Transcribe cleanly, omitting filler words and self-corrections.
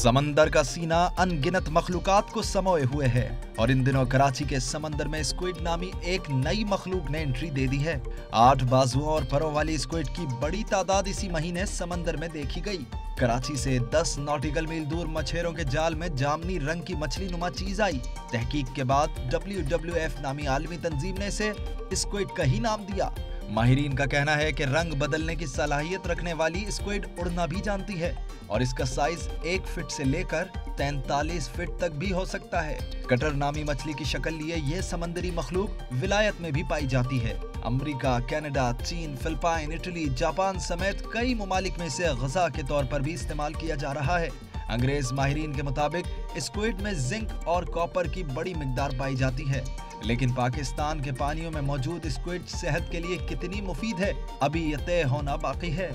समंदर का सीना अनगिनत मखलूकात को समोए हुए है और इन दिनों कराची के समंदर में स्क्विड नामी एक नई मखलूक ने एंट्री दे दी है। 8 बाजुओं और परों वाली स्क्विड की बड़ी तादाद इसी महीने समंदर में देखी गई। कराची से 10 नॉटिकल मील दूर मछेरों के जाल में जामनी रंग की मछली नुमा चीज आई। तहकीक के बाद WWF नामी आलमी तंजीम ने इसे स्क्विड का ही नाम दिया। माहिरीन का कहना है कि रंग बदलने की सलाहियत रखने वाली स्क्विड उड़ना भी जानती है और इसका साइज 1 फीट से लेकर 43 फीट तक भी हो सकता है। कटर नामी मछली की शक्ल लिए यह समंदरी मखलूक विलायत में भी पाई जाती है। अमेरिका, कनाडा, चीन, फिलिपाइन, इटली, जापान समेत कई ममालिक में इसे ग़िज़ा के तौर पर भी इस्तेमाल किया जा रहा है। अंग्रेज माहिरीन के मुताबिक स्क्विड में जिंक और कॉपर की बड़ी मिकदार पाई जाती है, लेकिन पाकिस्तान के पानियों में मौजूद स्क्विड सेहत के लिए कितनी मुफीद है, अभी यह तय होना बाकी है।